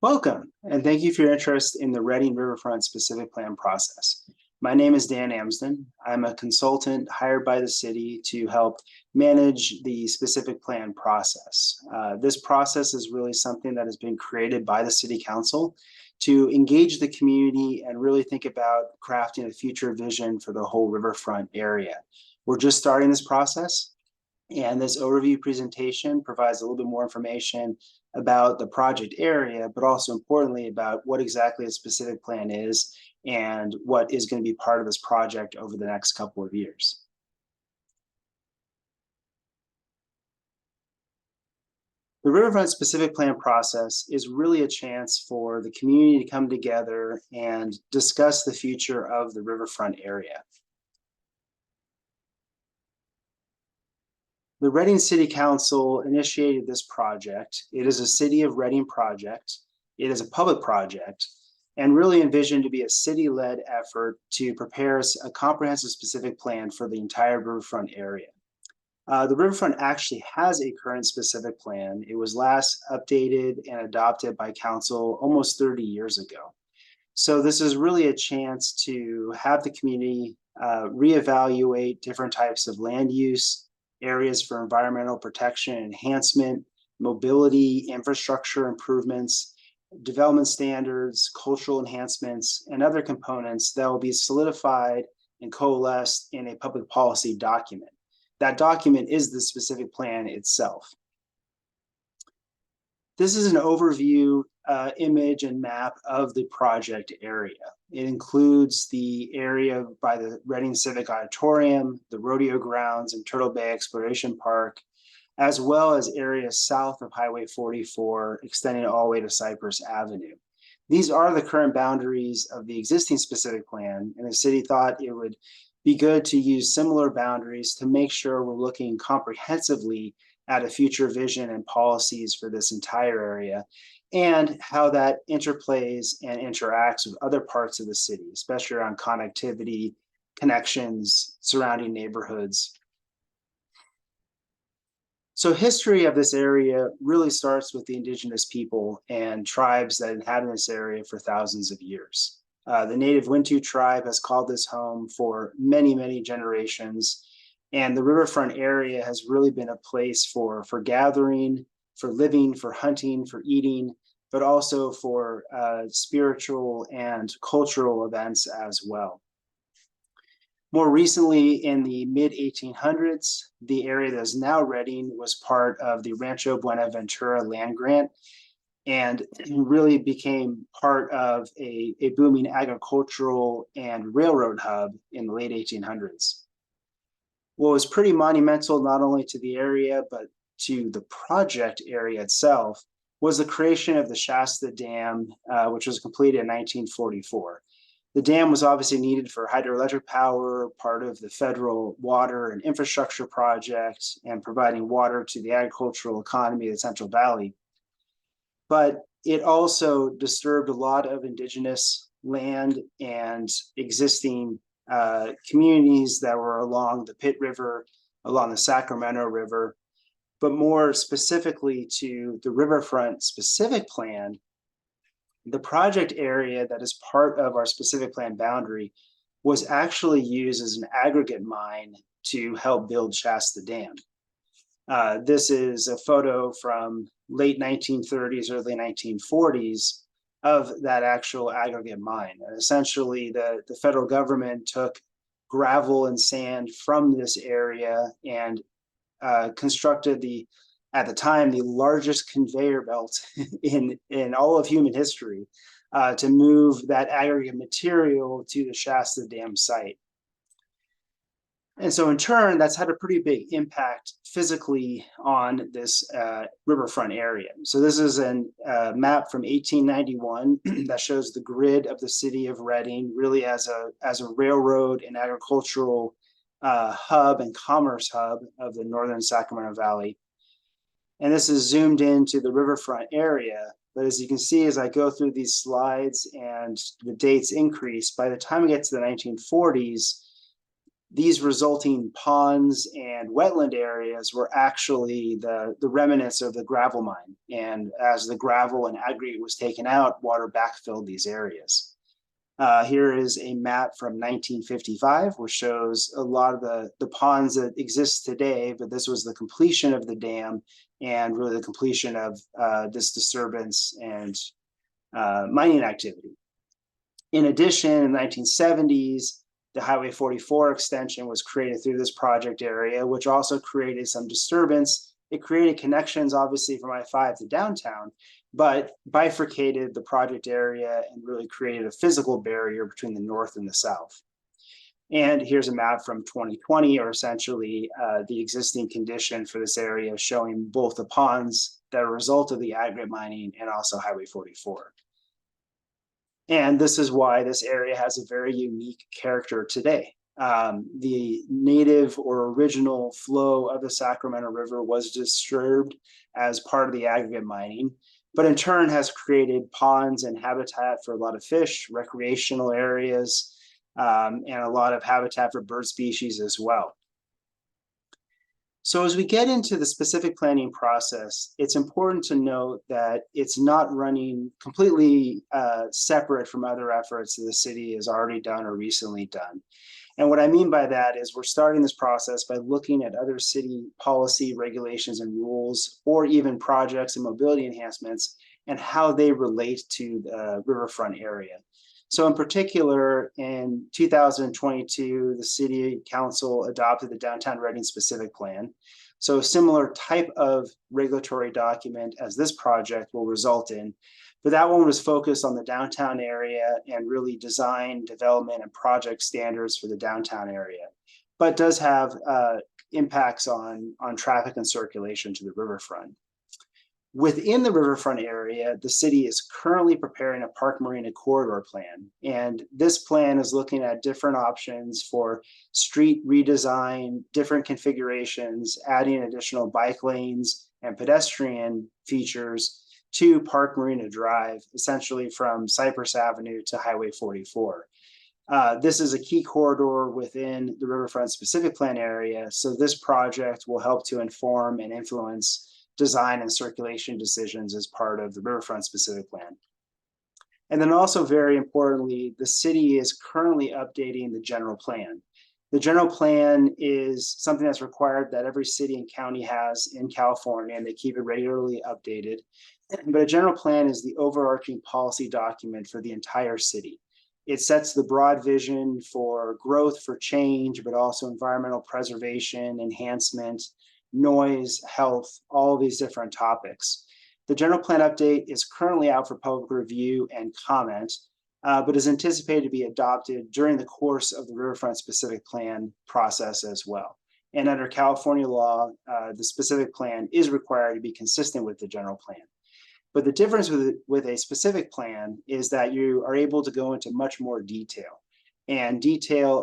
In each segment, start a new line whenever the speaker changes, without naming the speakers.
Welcome, and thank you for your interest in the Reading Riverfront specific plan process. My name is Dan Amsden. I'm a consultant hired by the city to help manage the specific plan process. This process is really something that has been created by the City Council to engage the community and really think about crafting a future vision for the whole riverfront area. We're just starting this process, and this overview presentation provides a little bit more information about the project area, but also importantly about what exactly a specific plan is and what is going to be part of this project over the next couple of years. The Riverfront specific plan process is really a chance for the community to come together and discuss the future of the riverfront area. The Reading City Council initiated this project. It is a City of Reading project. It is a public project and really envisioned to be a city-led effort to prepare a comprehensive specific plan for the entire riverfront area. The riverfront actually has a current specific plan. It was last updated and adopted by council almost 30 years ago. So this is really a chance to have the community reevaluate different types of land use, areas for environmental protection enhancement, mobility, infrastructure improvements, development standards, cultural enhancements, and other components that will be solidified and coalesced in a public policy document. That document is the specific plan itself. This is an overview image and map of the project area. It includes the area by the Reading Civic Auditorium, the rodeo grounds and Turtle Bay Exploration Park, as well as areas south of Highway 44, extending all the way to Cypress Avenue. These are the current boundaries of the existing specific plan, and the city thought it would be good to use similar boundaries to make sure we're looking comprehensively at a future vision and policies for this entire area, and how that interplays and interacts with other parts of the city, especially around connectivity, connections, surrounding neighborhoods. So history of this area really starts with the indigenous people and tribes that inhabit this area for thousands of years. The native Wintu tribe has called this home for many, many generations. And the riverfront area has really been a place for gathering, for living, for hunting, for eating, but also for spiritual and cultural events as well. More recently, in the mid-1800s, the area that is now Reading was part of the Rancho Buenaventura land grant and really became part of a booming agricultural and railroad hub in the late 1800s. What was pretty monumental, not only to the area, but to the project area itself, was the creation of the Shasta Dam, which was completed in 1944. The dam was obviously needed for hydroelectric power, part of the federal water and infrastructure project, and providing water to the agricultural economy of the Central Valley. But it also disturbed a lot of indigenous land and existing communities that were along the Pitt River, along the Sacramento River, but more specifically to the riverfront specific plan. The project area that is part of our specific plan boundary was actually used as an aggregate mine to help build Shasta Dam. This is a photo from late 1930s, early 1940s of that actual aggregate mine. And essentially, the federal government took gravel and sand from this area and constructed at the time, the largest conveyor belt in all of human history to move that aggregate material to the Shasta Dam site. And so in turn, that's had a pretty big impact physically on this riverfront area. So this is a map from 1891 that shows the grid of the city of Reading really as a railroad and agricultural hub and commerce hub of the northern Sacramento Valley. And this is zoomed into the riverfront area. But as you can see, as I go through these slides and the dates increase, by the time we get to the 1940s, these resulting ponds and wetland areas were actually the remnants of the gravel mine. And as the gravel and aggregate was taken out, water backfilled these areas. Here is a map from 1955, which shows a lot of the ponds that exist today, but this was the completion of the dam and really the completion of this disturbance and mining activity. In addition, in the 1970s, the Highway 44 extension was created through this project area, which also created some disturbance. It created connections, obviously, from I-5 to downtown, but bifurcated the project area and really created a physical barrier between the north and the south. And here's a map from 2020, or essentially the existing condition for this area, showing both the ponds that are a result of the aggregate mining and also Highway 44. And this is why this area has a very unique character today. The native or original flow of the Sacramento River was disturbed as part of the aggregate mining, but in turn has created ponds and habitat for a lot of fish, recreational areas, and a lot of habitat for bird species as well. So as we get into the specific planning process, it's important to note that it's not running completely separate from other efforts that the city has already done or recently done. And what I mean by that is we're starting this process by looking at other city policy, regulations, and rules, or even projects and mobility enhancements, and how they relate to the riverfront area. So in particular, in 2022, the City Council adopted the Downtown Reading Specific Plan. So a similar type of regulatory document as this project will result in, but that one was focused on the downtown area and really design, development, and project standards for the downtown area, but does have impacts on traffic and circulation to the riverfront. Within the riverfront area, the city is currently preparing a park marina corridor plan. And this plan is looking at different options for street redesign, different configurations, adding additional bike lanes and pedestrian features to Park Marina Drive, essentially from Cypress Avenue to Highway 44. This is a key corridor within the Riverfront Specific Plan area. So this project will help to inform and influence design and circulation decisions as part of the Riverfront Specific Plan. And then also very importantly, the city is currently updating the general plan. The general plan is something that's required that every city and county has in California, and they keep it regularly updated. But a general plan is the overarching policy document for the entire city. It sets the broad vision for growth, for change, but also environmental preservation, enhancement, noise, health, all of these different topics. The general plan update is currently out for public review and comment, but is anticipated to be adopted during the course of the Riverfront Specific Plan process as well. And under California law, the specific plan is required to be consistent with the general plan. But the difference with a specific plan is that you are able to go into much more detail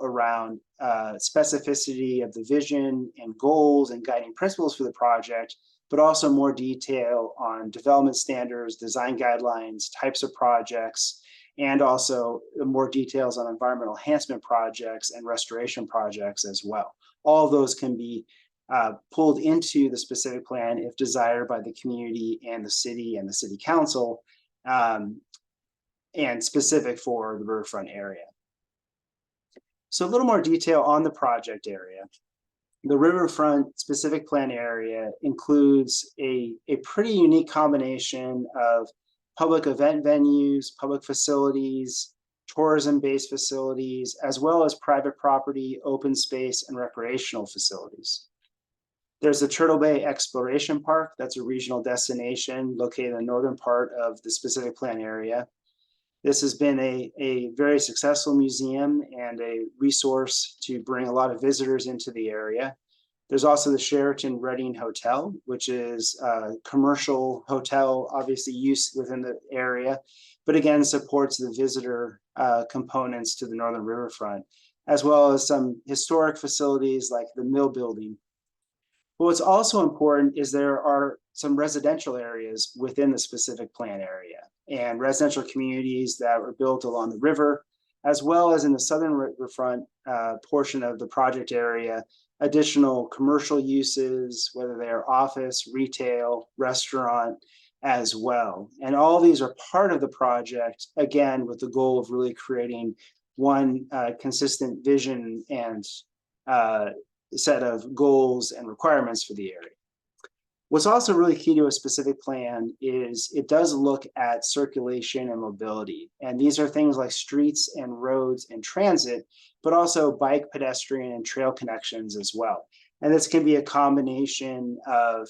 around specificity of the vision and goals and guiding principles for the project, but also more detail on development standards, design guidelines, types of projects, and also more details on environmental enhancement projects and restoration projects as well. All of those can be pulled into the specific plan if desired by the community and the city council, and specific for the riverfront area. So a little more detail on the project area. The Riverfront Specific Plan area includes a pretty unique combination of public event venues, public facilities, tourism-based facilities, as well as private property, open space, and recreational facilities. There's the Turtle Bay Exploration Park. That's a regional destination located in the northern part of the Specific Plan area. This has been a very successful museum and a resource to bring a lot of visitors into the area. There's also the Sheraton Reading Hotel, which is a commercial hotel, obviously used within the area, but again, supports the visitor components to the northern riverfront, as well as some historic facilities like the Mill Building. But what's also important is there are some residential areas within the Specific Plan area and residential communities that were built along the river, as well as in the southern riverfront portion of the project area, additional commercial uses, whether they are office, retail, restaurant, as well. And all these are part of the project, again, with the goal of really creating one consistent vision and set of goals and requirements for the area. What's also really key to a specific plan is it does look at circulation and mobility. And these are things like streets and roads and transit, but also bike, pedestrian, and trail connections as well. And this can be a combination of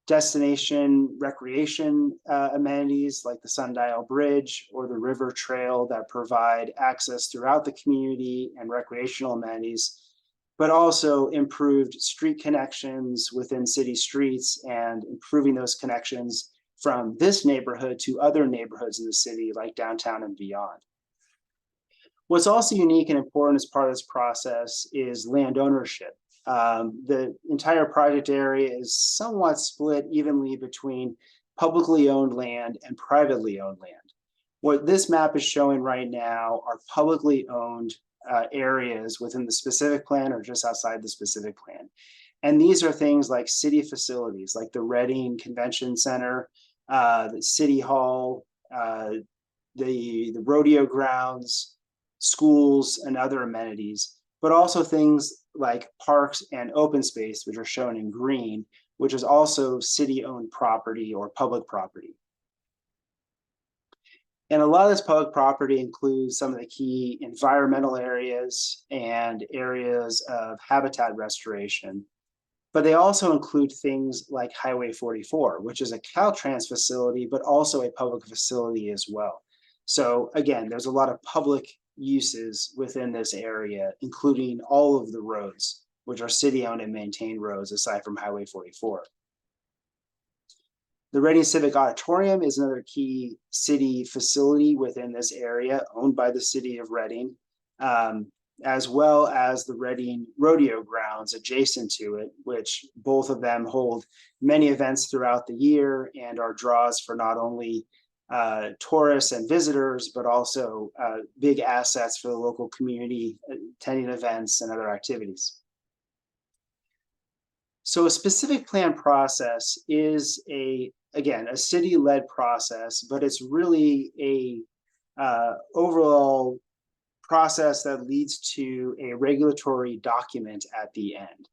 destination recreation amenities like the Sundial Bridge or the River Trail that provide access throughout the community and recreational amenities, but also improved street connections within city streets and improving those connections from this neighborhood to other neighborhoods in the city like downtown and beyond. What's also unique and important as part of this process is land ownership. The entire project area is somewhat split evenly between publicly owned land and privately owned land. What this map is showing right now are publicly owned areas within the specific plan or just outside the specific plan. And these are things like city facilities, like the Reading Convention Center, the City Hall, the rodeo grounds, schools, and other amenities, but also things like parks and open space, which are shown in green, which is also city-owned property or public property. And a lot of this public property includes some of the key environmental areas and areas of habitat restoration. But they also include things like Highway 44, which is a Caltrans facility, but also a public facility as well. So again, there's a lot of public uses within this area, including all of the roads, which are city-owned and maintained roads aside from Highway 44. The Reading Civic Auditorium is another key city facility within this area owned by the city of Reading, as well as the Reading Rodeo Grounds adjacent to it, which both of them hold many events throughout the year and are draws for not only tourists and visitors, but also big assets for the local community attending events and other activities. So a specific plan process is again, a city-led process, but it's really a overall process that leads to a regulatory document at the end.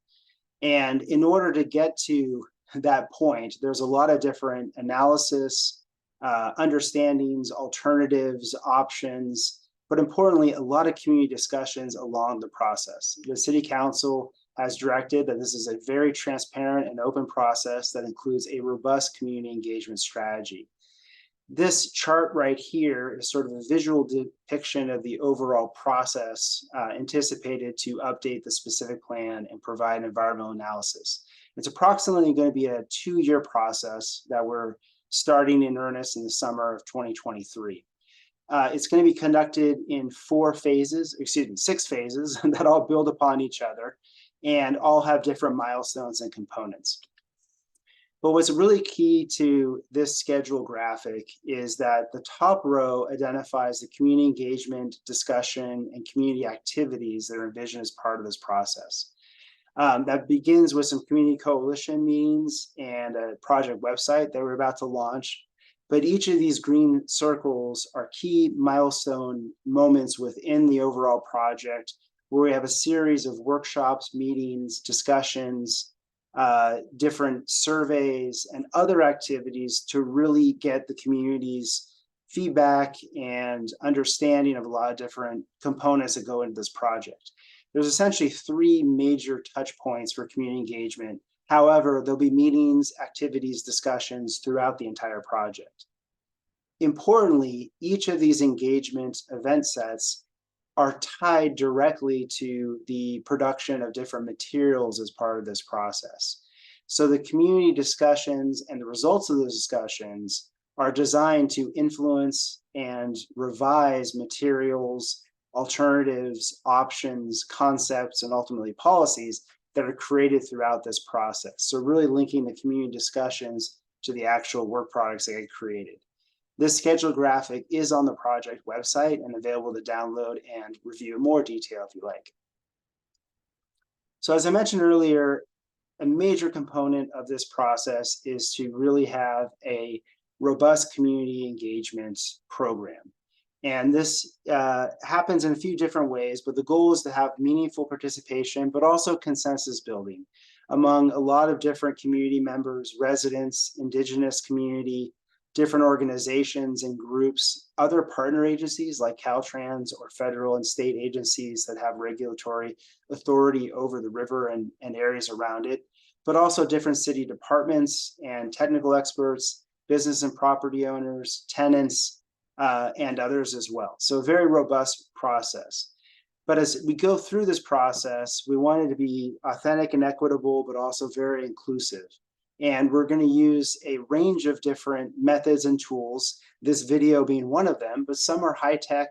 And in order to get to that point, there's a lot of different analysis, understandings, alternatives, options, but importantly, a lot of community discussions along the process. The City Council has directed that this is a very transparent and open process that includes a robust community engagement strategy. This chart right here is sort of a visual depiction of the overall process anticipated to update the specific plan and provide environmental analysis. It's approximately going to be a 2-year process that we're starting in earnest in the summer of 2023. It's going to be conducted in 6 phases that all build upon each other and all have different milestones and components. But what's really key to this schedule graphic is that the top row identifies the community engagement, discussion, and community activities that are envisioned as part of this process. That begins with some community coalition meetings and a project website that we're about to launch. But each of these green circles are key milestone moments within the overall project, where we have a series of workshops, meetings, discussions, different surveys, and other activities to really get the community's feedback and understanding of a lot of different components that go into this project. There's essentially 3 major touch points for community engagement. However, there'll be meetings, activities, discussions throughout the entire project. Importantly, each of these engagement event sets are tied directly to the production of different materials as part of this process. So the community discussions and the results of those discussions are designed to influence and revise materials, alternatives, options, concepts, and ultimately policies that are created throughout this process. So really linking the community discussions to the actual work products that get created. This schedule graphic is on the project website and available to download and review in more detail if you like. So as I mentioned earlier, a major component of this process is to really have a robust community engagement program. And this happens in a few different ways, but the goal is to have meaningful participation, but also consensus building among a lot of different community members, residents, indigenous community, different organizations and groups, other partner agencies like Caltrans or federal and state agencies that have regulatory authority over the river and areas around it, but also different city departments and technical experts, business and property owners, tenants, and others as well. So a very robust process. But as we go through this process, we want it to be authentic and equitable, but also very inclusive. And we're going to use a range of different methods and tools, this video being one of them, but some are high tech,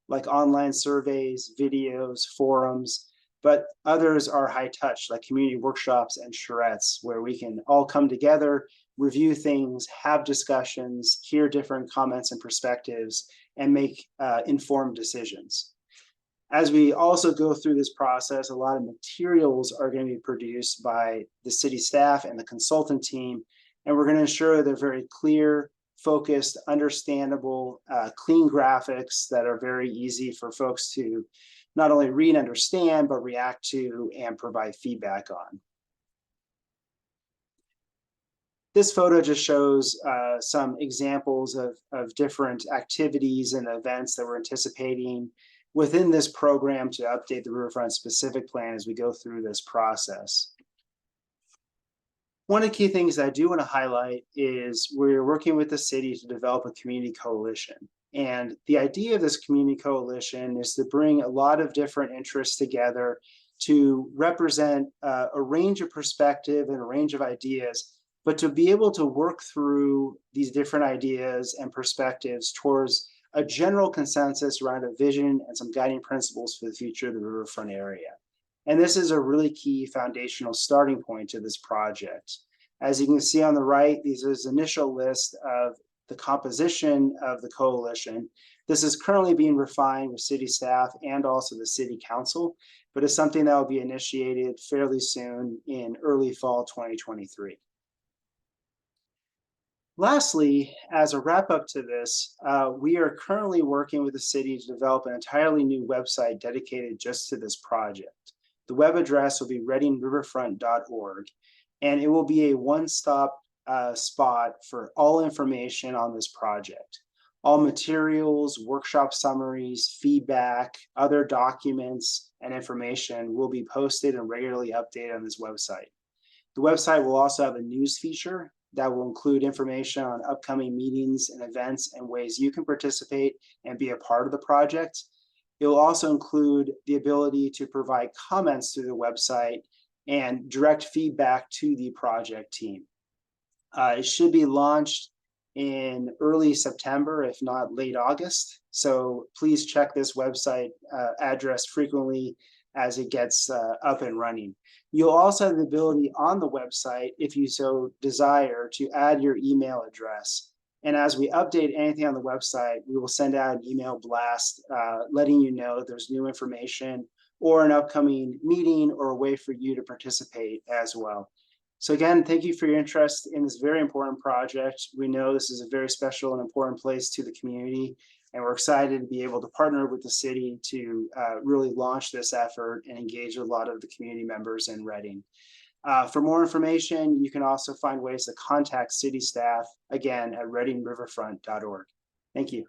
like online surveys, videos, forums, but others are high touch, like community workshops and charrettes, where we can all come together, review things, have discussions, hear different comments and perspectives, and make informed decisions. As we also go through this process, a lot of materials are going to be produced by the city staff and the consultant team, and we're going to ensure they're very clear, focused, understandable, clean graphics that are very easy for folks to not only read and understand, but react to and provide feedback on. This photo just shows some examples of different activities and events that we're anticipating within this program to update the Riverfront specific plan as we go through this process. One of the key things that I do want to highlight is we're working with the city to develop a community coalition. And the idea of this community coalition is to bring a lot of different interests together to represent a range of perspective and a range of ideas, but to be able to work through these different ideas and perspectives towards a general consensus around a vision and some guiding principles for the future of the Riverfront area. And this is a really key foundational starting point to this project. As you can see on the right, these is an initial list of the composition of the coalition. This is currently being refined with city staff and also the city council, but it's something that will be initiated fairly soon in early fall 2023. Lastly, as a wrap up to this, we are currently working with the city to develop an entirely new website dedicated just to this project. The web address will be readingriverfront.org, and it will be a one-stop spot for all information on this project. All materials, workshop summaries, feedback, other documents, and information will be posted and regularly updated on this website. The website will also have a news feature that will include information on upcoming meetings and events and ways you can participate and be a part of the project. It will also include the ability to provide comments through the website and direct feedback to the project team. It should be launched in early September, if not late August. So please check this website address frequently as it gets up and running. You'll also have the ability on the website, if you so desire, to add your email address. And as we update anything on the website, we will send out an email blast letting you know there's new information or an upcoming meeting or a way for you to participate as well. So again, thank you for your interest in this very important project. We know this is a very special and important place to the community, and we're excited to be able to partner with the city to really launch this effort and engage with a lot of the community members in Reading. For more information, you can also find ways to contact city staff, again, at readingriverfront.org. Thank you.